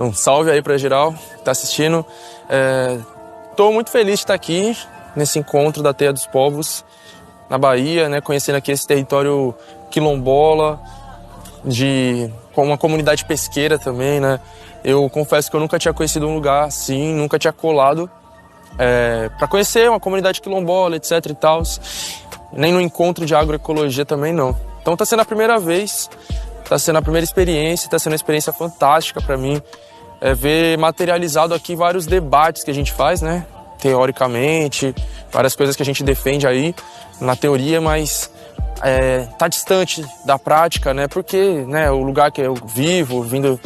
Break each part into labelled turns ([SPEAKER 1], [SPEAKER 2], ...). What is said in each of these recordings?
[SPEAKER 1] Um salve aí para geral que tá assistindo. Tô muito feliz de estar aqui nesse encontro da Teia dos Povos na Bahia, né, conhecendo aqui esse território quilombola, com uma comunidade pesqueira também, né. Eu confesso que eu nunca tinha conhecido um lugar assim, nunca tinha colado para conhecer uma comunidade quilombola, etc e tal. Nem no encontro de agroecologia também não. Então tá sendo a primeira vez, tá sendo a primeira experiência, tá sendo uma experiência fantástica para mim. Ver materializado aqui vários debates que a gente faz, né? Teoricamente, várias coisas que a gente defende aí na teoria, mas tá distante da prática, né? Porque, né, o lugar que eu vivo, vindo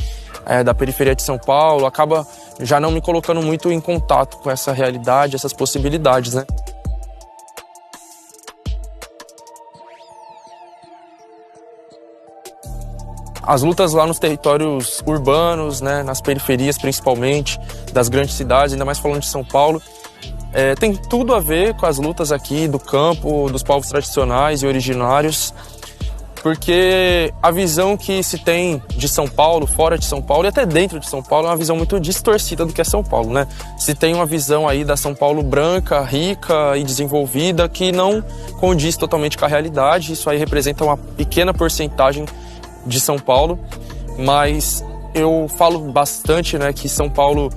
[SPEAKER 1] da periferia de São Paulo, acaba já não me colocando muito em contato com essa realidade, essas possibilidades, né? As lutas lá nos territórios urbanos, né, nas periferias principalmente, das grandes cidades, ainda mais falando de São Paulo, tem tudo a ver com as lutas aqui do campo, dos povos tradicionais e originários, porque a visão que se tem de São Paulo, fora de São Paulo e até dentro de São Paulo é uma visão muito distorcida do que é São Paulo, né? Se tem uma visão aí da São Paulo branca, rica e desenvolvida que não condiz totalmente com a realidade. Isso aí representa uma pequena porcentagem de São Paulo, mas eu falo bastante, né, que São Paulo,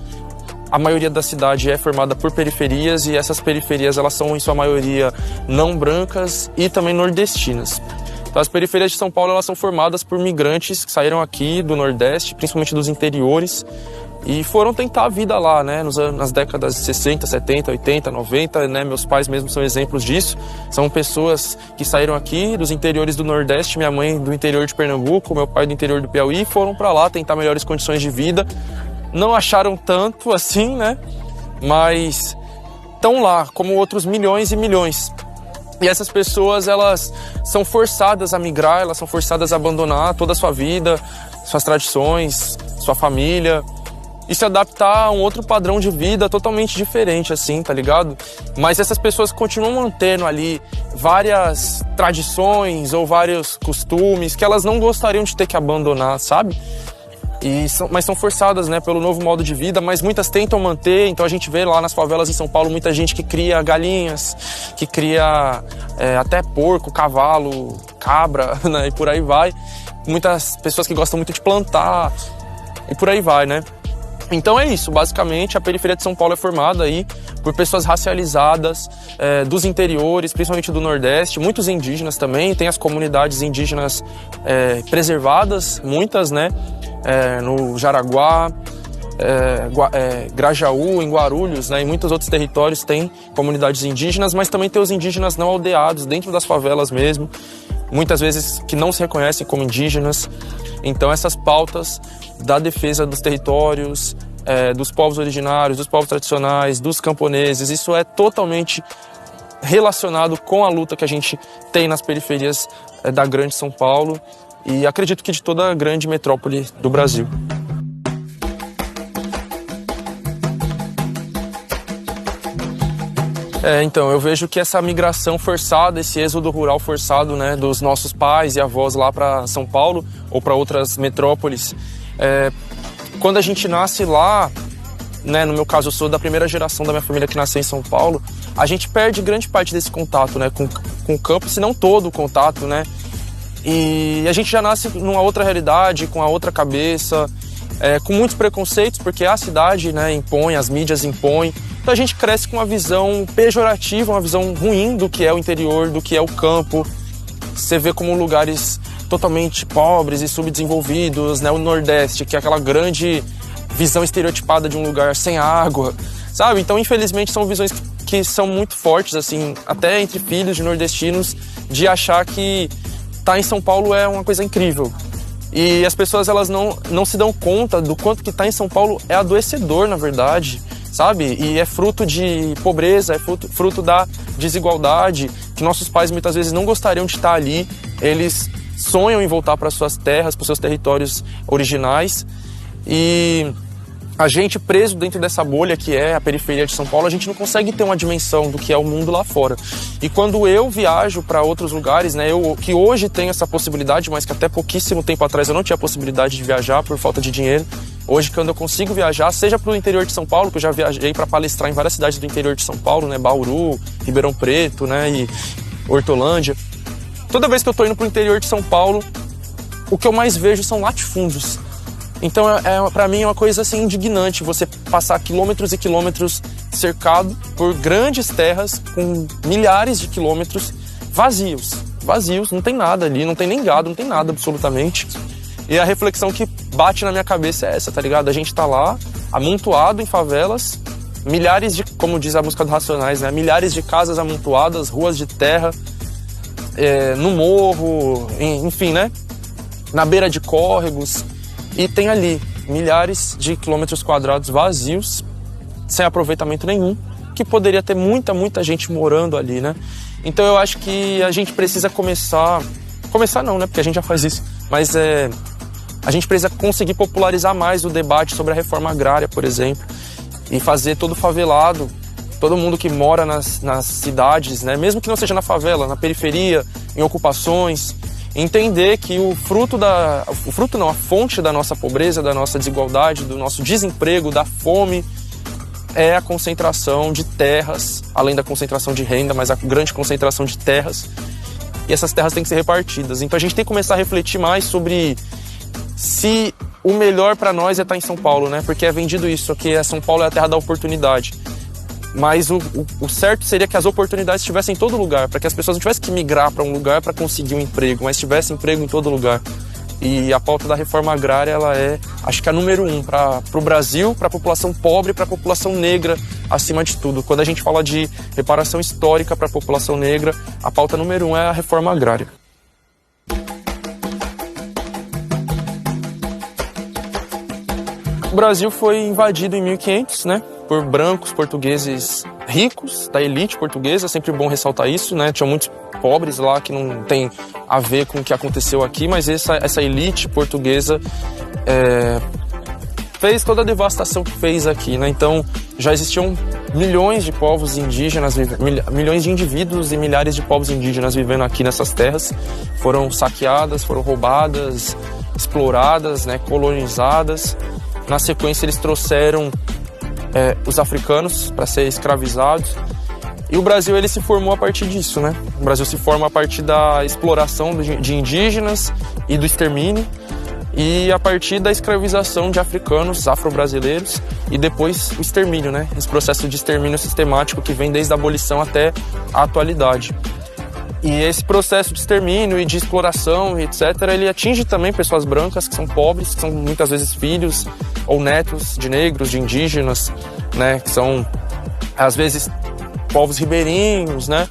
[SPEAKER 1] a maioria da cidade é formada por periferias e essas periferias elas são em sua maioria não brancas e também nordestinas. Então, as periferias de São Paulo elas são formadas por migrantes que saíram aqui do Nordeste, principalmente dos interiores, e foram tentar a vida lá, né, nas décadas de 60, 70, 80, 90, né, meus pais mesmo são exemplos disso. São pessoas que saíram aqui dos interiores do Nordeste, minha mãe do interior de Pernambuco, meu pai do interior do Piauí, foram para lá tentar melhores condições de vida. Não acharam tanto assim, né, mas estão lá, como outros milhões e milhões. E essas pessoas, elas são forçadas a migrar, elas são forçadas a abandonar toda a sua vida, suas tradições, sua família, e se adaptar a um outro padrão de vida totalmente diferente, assim, tá ligado? Mas essas pessoas continuam mantendo ali várias tradições ou vários costumes que elas não gostariam de ter que abandonar, sabe? Mas são forçadas, né, pelo novo modo de vida, mas muitas tentam manter. Então a gente vê lá nas favelas em São Paulo muita gente que cria galinhas, que cria até porco, cavalo, cabra, né, e por aí vai. Muitas pessoas que gostam muito de plantar e por aí vai, né? Então é isso, basicamente a periferia de São Paulo é formada aí por pessoas racializadas dos interiores, principalmente do Nordeste, muitos indígenas também, tem as comunidades indígenas preservadas, muitas, né, no Jaraguá, Grajaú, em Guarulhos, né, e muitos outros territórios tem comunidades indígenas, mas também tem os indígenas não aldeados, dentro das favelas mesmo, muitas vezes que não se reconhecem como indígenas. Então essas pautas da defesa dos territórios, dos povos originários, dos povos tradicionais, dos camponeses, isso é totalmente relacionado com a luta que a gente tem nas periferias da grande São Paulo e acredito que de toda a grande metrópole do Brasil. Então, eu vejo que essa migração forçada, esse êxodo rural forçado, né, dos nossos pais e avós lá para São Paulo ou para outras metrópoles, quando a gente nasce lá, né, no meu caso eu sou da primeira geração da minha família que nasceu em São Paulo, a gente perde grande parte desse contato, né, com o campo, se não todo o contato, né, e a gente já nasce numa outra realidade, com a outra cabeça, com muitos preconceitos, porque a cidade, né, impõe, as mídias impõem. Então a gente cresce com uma visão pejorativa, uma visão ruim do que é o interior, do que é o campo. Você vê como lugares totalmente pobres e subdesenvolvidos, né? O Nordeste, que é aquela grande visão estereotipada de um lugar sem água, sabe? Então, infelizmente, são visões que são muito fortes, assim, até entre filhos de nordestinos, de achar que estar em São Paulo é uma coisa incrível. E as pessoas, elas não se dão conta do quanto que estar em São Paulo é adoecedor, na verdade, sabe? E é fruto de pobreza, é fruto da desigualdade, que nossos pais muitas vezes não gostariam de estar ali, eles sonham em voltar para suas terras, para os seus territórios originais, e a gente preso dentro dessa bolha que é a periferia de São Paulo, a gente não consegue ter uma dimensão do que é o mundo lá fora. E quando eu viajo para outros lugares, né, eu que hoje tenho essa possibilidade, mas que até pouquíssimo tempo atrás eu não tinha a possibilidade de viajar por falta de dinheiro, Hoje, quando eu consigo viajar, seja para o interior de São Paulo, que eu já viajei para palestrar em várias cidades do interior de São Paulo, né, Bauru, Ribeirão Preto, né, e Hortolândia. Toda vez que eu estou indo para o interior de São Paulo, o que eu mais vejo são latifúndios. Então, para mim, é uma coisa assim indignante você passar quilômetros e quilômetros cercado por grandes terras com milhares de quilômetros vazios, não tem nada ali, não tem nem gado, não tem nada absolutamente. E a reflexão que bate na minha cabeça é essa, tá ligado? A gente tá lá, amontoado em favelas, milhares de, como diz a música dos Racionais, né? Milhares de casas amontoadas, ruas de terra, no morro, enfim, né? Na beira de córregos. E tem ali milhares de quilômetros quadrados vazios, sem aproveitamento nenhum, que poderia ter muita gente morando ali, né? Então eu acho que a gente precisa começar não, né? Porque a gente já faz isso, mas a gente precisa conseguir popularizar mais o debate sobre a reforma agrária, por exemplo, e fazer todo favelado, todo mundo que mora nas cidades, né, mesmo que não seja na favela, na periferia, em ocupações, entender que a fonte da nossa pobreza, da nossa desigualdade, do nosso desemprego, da fome, é a concentração de terras, além da concentração de renda, mas a grande concentração de terras, e essas terras têm que ser repartidas. Então a gente tem que começar a refletir mais sobre se o melhor para nós é estar em São Paulo, né? Porque é vendido isso, que São Paulo é a terra da oportunidade. Mas o certo seria que as oportunidades estivessem em todo lugar, para que as pessoas não tivessem que migrar para um lugar para conseguir um emprego, mas tivesse emprego em todo lugar. E a pauta da reforma agrária, ela é, acho que a número 1 para o Brasil, para a população pobre, para a população negra, acima de tudo. Quando a gente fala de reparação histórica para a população negra, a pauta número 1 é a reforma agrária. O Brasil foi invadido em 1500, né, por brancos portugueses ricos, da elite portuguesa, é sempre bom ressaltar isso, né? Tinha muitos pobres lá que não tem a ver com o que aconteceu aqui, mas essa elite portuguesa fez toda a devastação que fez aqui, né? Então já existiam milhões de povos indígenas, milhões de indivíduos e milhares de povos indígenas vivendo aqui nessas terras. Foram saqueadas, foram roubadas, exploradas, né? Colonizadas. Na sequência eles trouxeram os africanos para ser escravizados. E o Brasil, ele se formou a partir disso, né? O Brasil se forma a partir da exploração de indígenas e do extermínio, e a partir da escravização de africanos, afro-brasileiros, e depois o extermínio, né? Esse processo de extermínio sistemático que vem desde a abolição até a atualidade. E esse processo de extermínio e de exploração, etc., ele atinge também pessoas brancas que são pobres, que são muitas vezes filhos ou netos de negros, de indígenas, né? Que são, às vezes, povos ribeirinhos, né?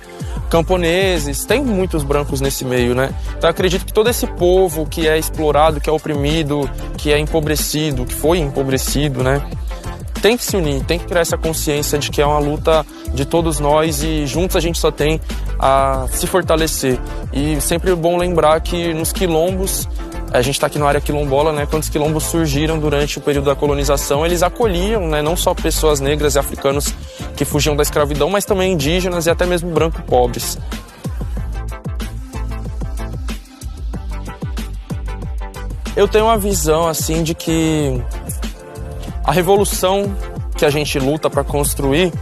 [SPEAKER 1] Camponeses, tem muitos brancos nesse meio, né? Então eu acredito que todo esse povo que é explorado, que é oprimido, que é empobrecido, que foi empobrecido, né? Tem que se unir, tem que criar essa consciência de que é uma luta de todos nós e juntos a gente só tem a se fortalecer. E sempre é bom lembrar que nos quilombos, a gente está aqui na área quilombola, né? Quando os quilombos surgiram durante o período da colonização, eles acolhiam, né? Não só pessoas negras e africanos que fugiam da escravidão, mas também indígenas e até mesmo brancos pobres. Eu tenho uma visão assim de que a revolução que a gente luta para construir,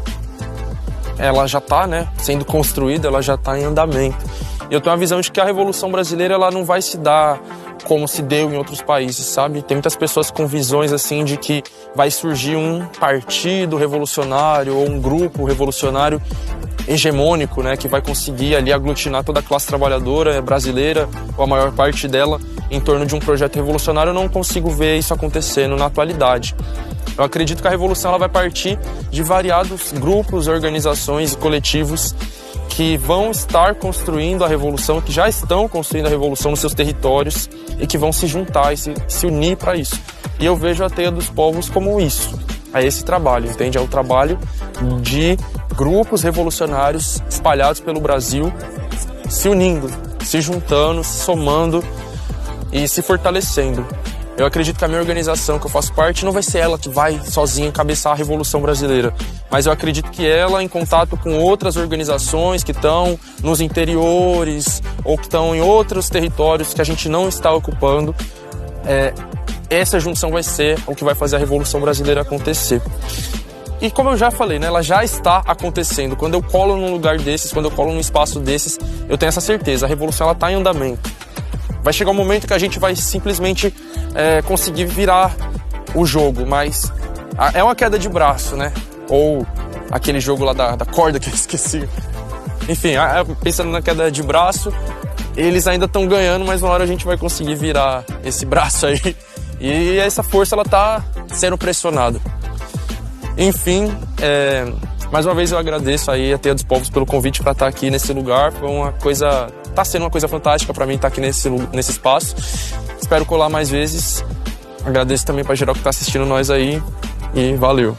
[SPEAKER 1] ela já está, né, sendo construída, ela já está em andamento. E eu tenho uma visão de que a Revolução Brasileira, ela não vai se dar como se deu em outros países, sabe? Tem muitas pessoas com visões assim de que vai surgir um partido revolucionário ou um grupo revolucionário hegemônico, né, que vai conseguir ali aglutinar toda a classe trabalhadora brasileira, ou a maior parte dela, em torno de um projeto revolucionário. Eu não consigo ver isso acontecendo na atualidade. Eu acredito que a revolução ela vai partir de variados grupos, organizações e coletivos que vão estar construindo a revolução, que já estão construindo a revolução nos seus territórios e que vão se juntar e se unir para isso. E eu vejo a Teia dos Povos como isso, é esse trabalho, entende? É o trabalho de grupos revolucionários espalhados pelo Brasil, se unindo, se juntando, se somando e se fortalecendo. Eu acredito que a minha organização, que eu faço parte, não vai ser ela que vai sozinha encabeçar a Revolução Brasileira, mas eu acredito que ela, em contato com outras organizações que estão nos interiores ou que estão em outros territórios que a gente não está ocupando, essa junção vai ser o que vai fazer a Revolução Brasileira acontecer. E como eu já falei, né, ela já está acontecendo. Quando eu colo num lugar desses, quando eu colo num espaço desses, eu tenho essa certeza, a revolução está em andamento. Vai chegar um momento que a gente vai simplesmente conseguir virar o jogo, mas é uma queda de braço, né? Ou aquele jogo lá da corda que eu esqueci. Enfim, pensando na queda de braço, eles ainda estão ganhando, mas uma hora a gente vai conseguir virar esse braço aí. E essa força, ela tá sendo pressionada. Enfim, mais uma vez eu agradeço aí a Teia dos Povos pelo convite para estar aqui nesse lugar. Foi uma coisa, tá sendo uma coisa fantástica para mim estar aqui nesse espaço. Espero colar mais vezes. Agradeço também para geral que está assistindo nós aí e valeu.